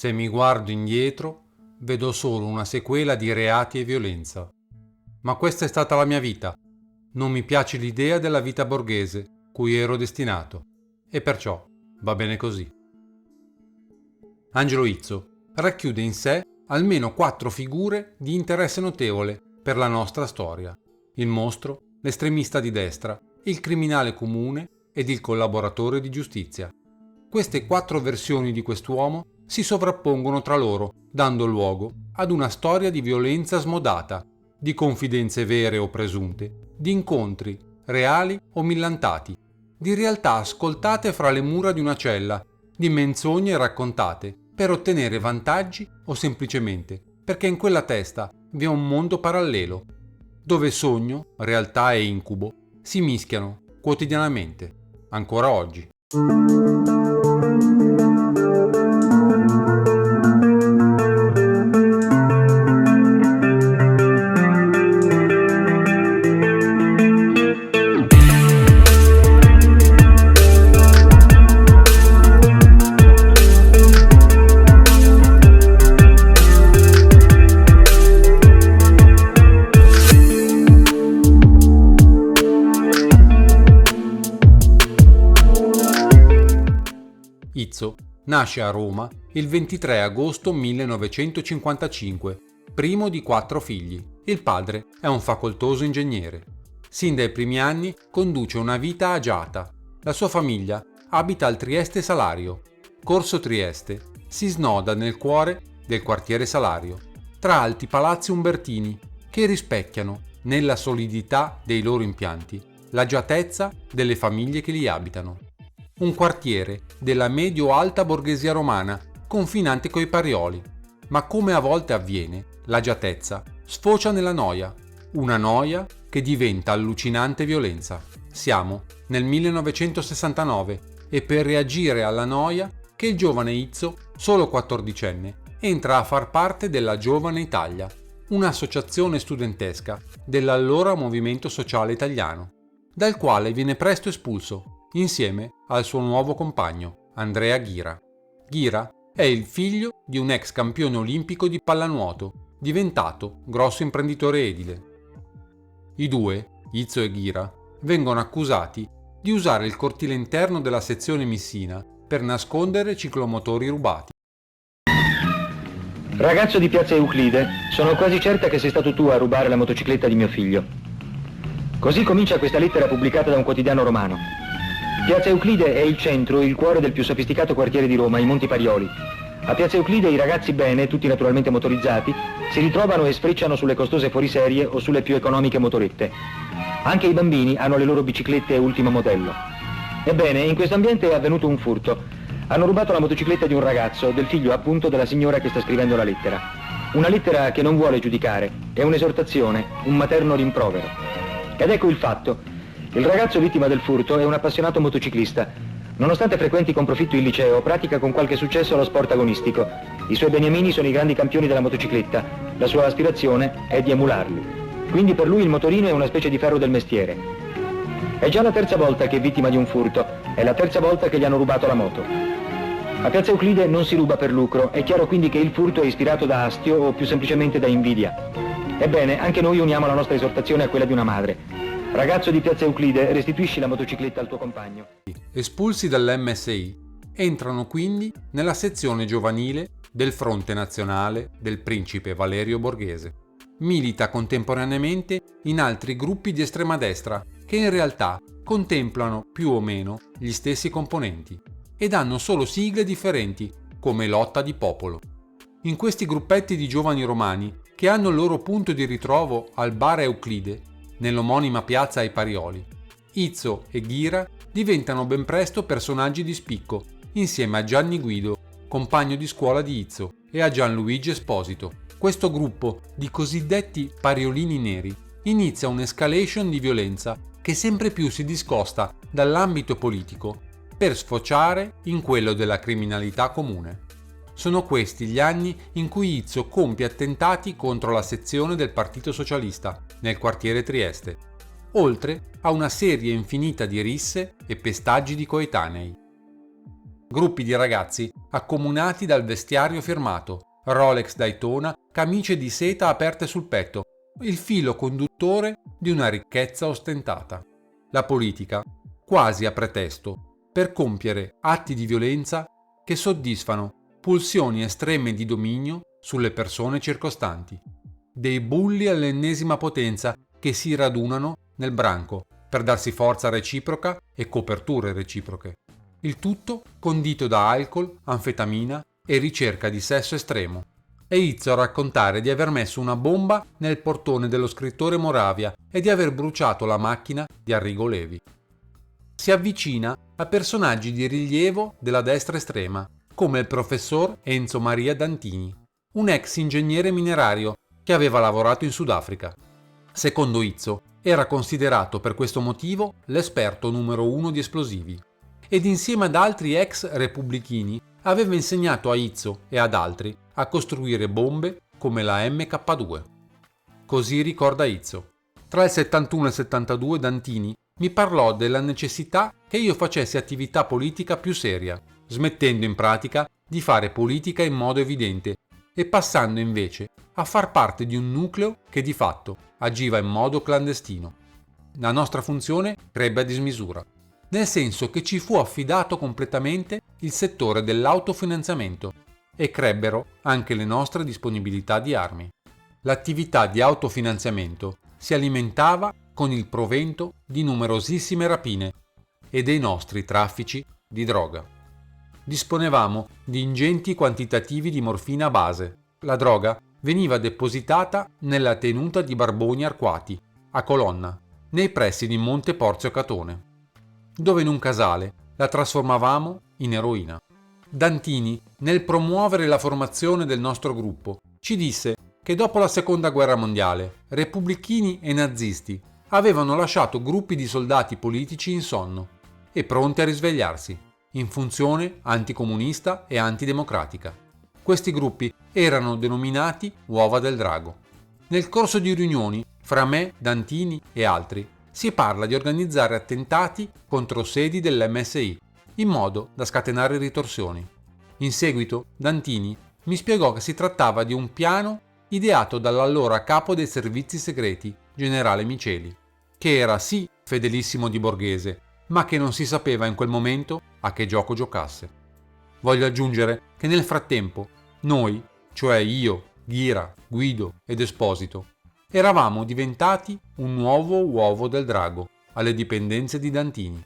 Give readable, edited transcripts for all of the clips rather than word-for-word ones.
Se mi guardo indietro, vedo solo una sequela di reati e violenza. Ma questa è stata la mia vita. Non mi piace l'idea della vita borghese cui ero destinato, e perciò va bene così. Angelo Izzo racchiude in sé almeno 4 figure di interesse notevole per la nostra storia: il mostro, l'estremista di destra, il criminale comune ed il collaboratore di giustizia. Queste 4 versioni di quest'uomo si sovrappongono tra loro, dando luogo ad una storia di violenza smodata, di confidenze vere o presunte, di incontri reali o millantati, di realtà ascoltate fra le mura di una cella, di menzogne raccontate per ottenere vantaggi o semplicemente perché in quella testa vi è un mondo parallelo, dove sogno, realtà e incubo si mischiano quotidianamente, ancora oggi. Izzo nasce a Roma il 23 agosto 1955, primo di 4 figli. Il padre è un facoltoso ingegnere. Sin dai primi anni conduce una vita agiata. La sua famiglia abita al Trieste Salario. Corso Trieste si snoda nel cuore del quartiere Salario, tra alti palazzi umbertini che rispecchiano, nella solidità dei loro impianti, l'agiatezza delle famiglie che li abitano. Un quartiere della medio-alta borghesia romana, confinante coi Parioli. Ma come a volte avviene, l'agiatezza sfocia nella noia, una noia che diventa allucinante violenza. Siamo nel 1969 e per reagire alla noia che il giovane Izzo, solo 14enne, entra a far parte della Giovane Italia, un'associazione studentesca dell'allora Movimento Sociale Italiano, dal quale viene presto espulso, insieme al suo nuovo compagno, Andrea Ghira. Ghira è il figlio di un ex campione olimpico di pallanuoto, diventato grosso imprenditore edile. I due, Izzo e Ghira, vengono accusati di usare il cortile interno della sezione Missina per nascondere ciclomotori rubati. Ragazzo di Piazza Euclide, sono quasi certa che sei stato tu a rubare la motocicletta di mio figlio. Così comincia questa lettera pubblicata da un quotidiano romano. Piazza Euclide è il centro, il cuore del più sofisticato quartiere di Roma, i Monti Parioli. A Piazza Euclide i ragazzi bene, tutti naturalmente motorizzati, si ritrovano e sfrecciano sulle costose fuoriserie o sulle più economiche motorette. Anche i bambini hanno le loro biciclette ultimo modello. Ebbene, in questo ambiente è avvenuto un furto. Hanno rubato la motocicletta di un ragazzo, del figlio appunto della signora che sta scrivendo la lettera. Una lettera che non vuole giudicare, è un'esortazione, un materno rimprovero. Ed ecco il fatto. Il ragazzo vittima del furto è un appassionato motociclista. Nonostante frequenti con profitto il liceo, pratica con qualche successo lo sport agonistico. I suoi beniamini sono i grandi campioni della motocicletta. La sua aspirazione è di emularli. Quindi per lui il motorino è una specie di ferro del mestiere. È già la 3ª volta che è vittima di un furto. È la 3ª volta che gli hanno rubato la moto. A Piazza Euclide non si ruba per lucro. È chiaro quindi che il furto è ispirato da astio o più semplicemente da invidia. Ebbene, anche noi uniamo la nostra esortazione a quella di una madre. Ragazzo di Piazza Euclide, restituisci la motocicletta al tuo compagno. Espulsi dall'MSI, entrano quindi nella sezione giovanile del Fronte Nazionale del Principe Valerio Borghese. Milita contemporaneamente in altri gruppi di estrema destra che in realtà contemplano più o meno gli stessi componenti ed hanno solo sigle differenti come Lotta di Popolo. In questi gruppetti di giovani romani che hanno il loro punto di ritrovo al Bar Euclide, nell'omonima piazza ai Parioli, Izzo e Ghira diventano ben presto personaggi di spicco, insieme a Gianni Guido, compagno di scuola di Izzo, e a Gianluigi Esposito. Questo gruppo di cosiddetti pariolini neri inizia un'escalation di violenza che sempre più si discosta dall'ambito politico per sfociare in quello della criminalità comune. Sono questi gli anni in cui Izzo compie attentati contro la sezione del Partito Socialista nel quartiere Trieste, oltre a una serie infinita di risse e pestaggi di coetanei. gruppi di ragazzi accomunati dal vestiario firmato, Rolex Daytona, camicie di seta aperte sul petto, il filo conduttore di una ricchezza ostentata. La politica, quasi a pretesto, per compiere atti di violenza che soddisfano pulsioni estreme di dominio sulle persone circostanti. Dei bulli all'ennesima potenza che si radunano nel branco per darsi forza reciproca e coperture reciproche. Il tutto condito da alcol, anfetamina e ricerca di sesso estremo. E inizio a raccontare di aver messo una bomba nel portone dello scrittore Moravia e di aver bruciato la macchina di Arrigo Levi. Si avvicina a personaggi di rilievo della destra estrema, come il professor Enzo Maria Dantini, un ex ingegnere minerario che aveva lavorato in Sudafrica. Secondo Izzo, era considerato per questo motivo l'esperto numero 1 di esplosivi, ed insieme ad altri ex repubblichini aveva insegnato a Izzo e ad altri a costruire bombe come la MK2. Così ricorda Izzo. Tra il 71 e il 72 Dantini mi parlò della necessità che io facessi attività politica più seria, smettendo in pratica di fare politica in modo evidente e passando invece a far parte di un nucleo che di fatto agiva in modo clandestino. La nostra funzione crebbe a dismisura, nel senso che ci fu affidato completamente il settore dell'autofinanziamento e crebbero anche le nostre disponibilità di armi. L'attività di autofinanziamento si alimentava con il provento di numerosissime rapine e dei nostri traffici di droga. Disponevamo di ingenti quantitativi di morfina base. La droga veniva depositata nella tenuta di barboni arcuati, a colonna, nei pressi di Monte Porzio Catone, dove in un casale la trasformavamo in eroina. Dantini, nel promuovere la formazione del nostro gruppo, ci disse che dopo la Seconda Guerra Mondiale, repubblichini e nazisti avevano lasciato gruppi di soldati politici in sonno e pronti a risvegliarsi, in funzione anticomunista e antidemocratica. Questi gruppi erano denominati Uova del Drago. Nel corso di riunioni fra me, Dantini e altri si parla di organizzare attentati contro sedi dell'MSI, in modo da scatenare ritorsioni. In seguito, Dantini mi spiegò che si trattava di un piano ideato dall'allora capo dei servizi segreti, generale Miceli, che era sì fedelissimo di Borghese, ma che non si sapeva in quel momento a che gioco giocasse. Voglio aggiungere che nel frattempo noi, cioè io, Ghira, Guido ed Esposito, eravamo diventati un nuovo uovo del drago alle dipendenze di Dantini.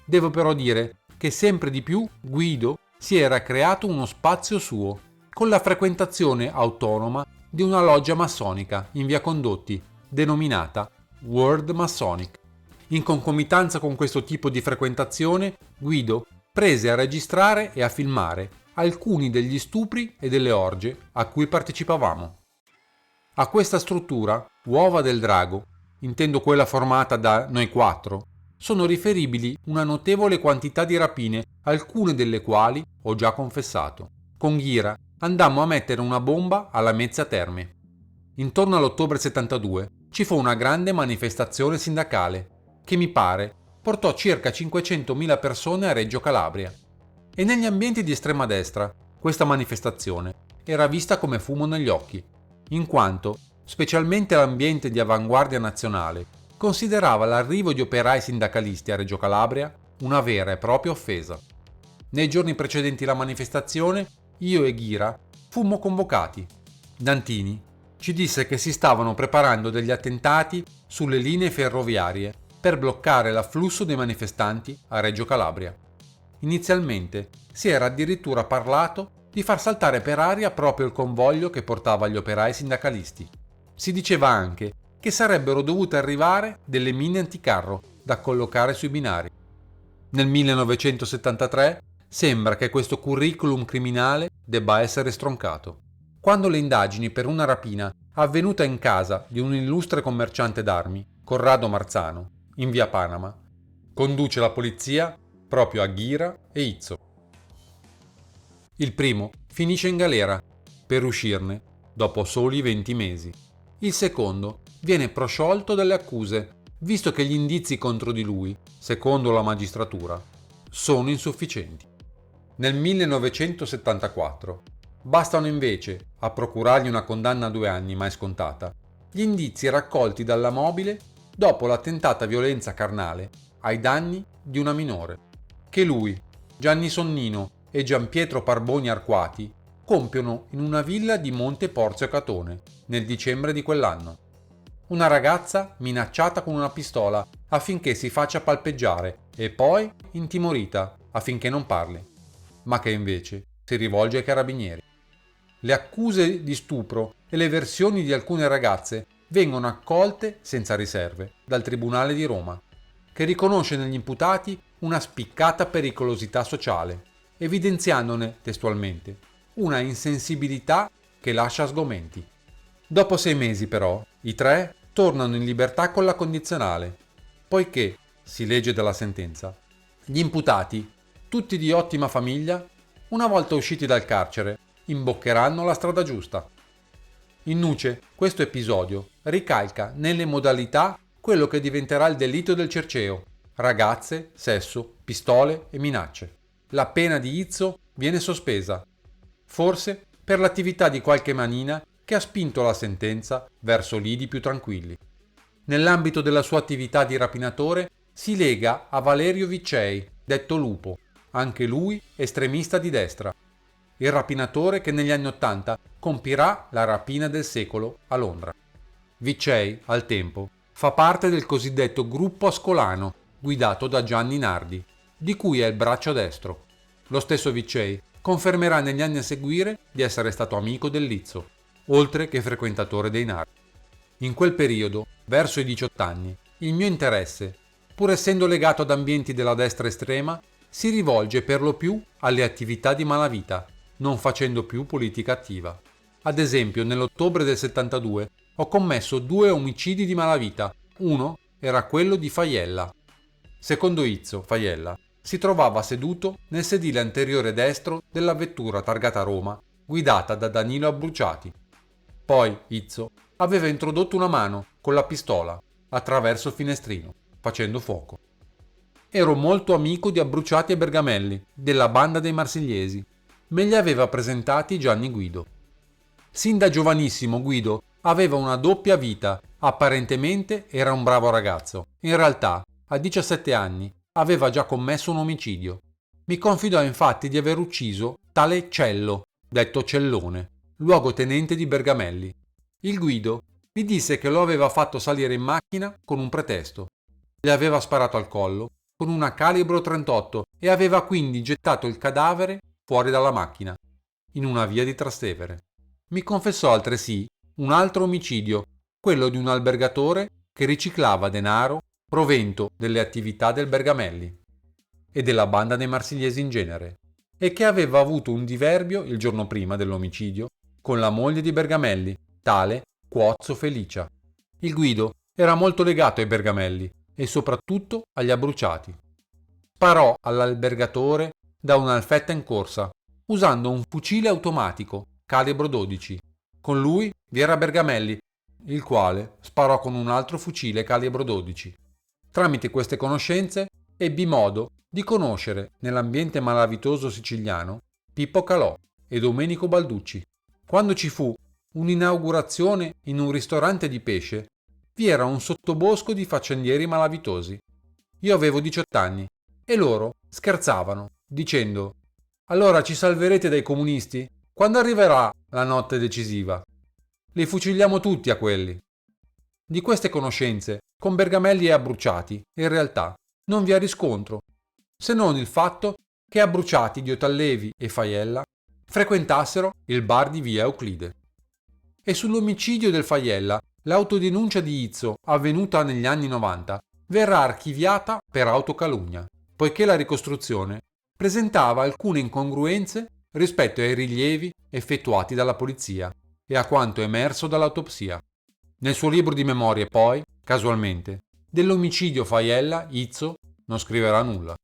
Devo però dire che sempre di più Guido si era creato uno spazio suo, con la frequentazione autonoma di una loggia massonica in via Condotti, denominata World Masonic. In concomitanza con questo tipo di frequentazione, Guido prese a registrare e a filmare alcuni degli stupri e delle orge a cui partecipavamo. A questa struttura, Uova del Drago, intendo quella formata da noi quattro, sono riferibili una notevole quantità di rapine, alcune delle quali ho già confessato. Con Ghira andammo a mettere una bomba alla Mezzia Terme. Intorno all'ottobre 72 ci fu una grande manifestazione sindacale che mi pare portò circa 500.000 persone a Reggio Calabria. E negli ambienti di estrema destra questa manifestazione era vista come fumo negli occhi, in quanto, specialmente l'ambiente di avanguardia nazionale, considerava l'arrivo di operai sindacalisti a Reggio Calabria una vera e propria offesa. Nei giorni precedenti la manifestazione, io e Ghira fummo convocati. Dantini ci disse che si stavano preparando degli attentati sulle linee ferroviarie per bloccare l'afflusso dei manifestanti a Reggio Calabria. Inizialmente si era addirittura parlato di far saltare per aria proprio il convoglio che portava gli operai sindacalisti. Si diceva anche che sarebbero dovute arrivare delle mine anticarro da collocare sui binari. Nel 1973 sembra che questo curriculum criminale debba essere stroncato. Quando le indagini per una rapina avvenuta in casa di un illustre commerciante d'armi, Corrado Marzano, in via Panama, conduce la polizia proprio a Ghira e Izzo. Il primo finisce in galera per uscirne dopo soli 20 mesi. Il secondo viene prosciolto dalle accuse, visto che gli indizi contro di lui, secondo la magistratura, sono insufficienti. Nel 1974 bastano invece, a procurargli una condanna a 2 anni mai scontata, gli indizi raccolti dalla mobile dopo la tentata violenza carnale ai danni di una minore, che lui, Gianni Sonnino e Gianpietro Parboni Arquati compiono in una villa di Monte Porzio Catone nel dicembre di quell'anno. Una ragazza minacciata con una pistola affinché si faccia palpeggiare e poi intimorita affinché non parli, ma che invece si rivolge ai carabinieri. Le accuse di stupro e le versioni di alcune ragazze vengono accolte senza riserve dal Tribunale di Roma, che riconosce negli imputati una spiccata pericolosità sociale, evidenziandone testualmente una insensibilità che lascia sgomenti. Dopo 6 mesi, però, i 3 tornano in libertà con la condizionale, poiché, si legge dalla sentenza, gli imputati, tutti di ottima famiglia, una volta usciti dal carcere, imboccheranno la strada giusta. In nuce, questo episodio ricalca nelle modalità quello che diventerà il delitto del cerceo: ragazze, sesso, pistole e minacce. La pena di Izzo viene sospesa, forse per l'attività di qualche manina che ha spinto la sentenza verso lidi più tranquilli. Nell'ambito della sua attività di rapinatore si lega a Valerio Viccei, detto Lupo, anche lui estremista di destra, il rapinatore che negli anni '80 compirà la rapina del secolo a Londra. Viccei, al tempo, fa parte del cosiddetto gruppo ascolano guidato da Gianni Nardi, di cui è il braccio destro. Lo stesso Viccei confermerà negli anni a seguire di essere stato amico del Lizzo, oltre che frequentatore dei Nardi. In quel periodo, verso i 18 anni, il mio interesse, pur essendo legato ad ambienti della destra estrema, si rivolge per lo più alle attività di malavita, non facendo più politica attiva. Ad esempio, nell'ottobre del 72 ho commesso 2 omicidi di malavita. Uno era quello di Faiella. Secondo Izzo, Faiella si trovava seduto nel sedile anteriore destro della vettura targata Roma, guidata da Danilo Abbruciati. Poi Izzo aveva introdotto una mano con la pistola attraverso il finestrino, facendo fuoco. Ero molto amico di Abbruciati e Bergamelli, della banda dei Marsigliesi. Me li aveva presentati Gianni Guido. Sin da giovanissimo Guido aveva una doppia vita. Apparentemente era un bravo ragazzo. In realtà, a 17 anni, aveva già commesso un omicidio. Mi confidò infatti di aver ucciso tale Cello, detto Cellone, luogotenente di Bergamelli. Il Guido mi disse che lo aveva fatto salire in macchina con un pretesto. Gli aveva sparato al collo con una calibro 38 e aveva quindi gettato il cadavere fuori dalla macchina, in una via di Trastevere. Mi confessò altresì un altro omicidio, quello di un albergatore che riciclava denaro provento delle attività del Bergamelli e della banda dei Marsigliesi in genere, e che aveva avuto un diverbio il giorno prima dell'omicidio con la moglie di Bergamelli, tale Cuozzo Felicia. Il Guido era molto legato ai Bergamelli e soprattutto agli Abbruciati. Sparò all'albergatore da un'alfetta in corsa, usando un fucile automatico calibro 12. Con lui vi era Bergamelli, il quale sparò con un altro fucile calibro 12. Tramite queste conoscenze ebbi modo di conoscere nell'ambiente malavitoso siciliano Pippo Calò e Domenico Balducci. Quando ci fu un'inaugurazione in un ristorante di pesce, vi era un sottobosco di faccendieri malavitosi. Io avevo 18 anni e loro scherzavano, dicendo: «Allora ci salverete dai comunisti? Quando arriverà la notte decisiva? Li fuciliamo tutti a quelli». Di queste conoscenze con Bergamelli e Abbruciati in realtà non vi ha riscontro, se non il fatto che Abbruciati, Diotallevi e Faiella frequentassero il bar di via Euclide. E sull'omicidio del Faiella l'autodenuncia di Izzo, avvenuta negli anni 90, verrà archiviata per autocalunnia, poiché la ricostruzione presentava alcune incongruenze rispetto ai rilievi effettuati dalla polizia e a quanto emerso dall'autopsia. Nel suo libro di memorie poi, casualmente, dell'omicidio Faiella, Izzo non scriverà nulla.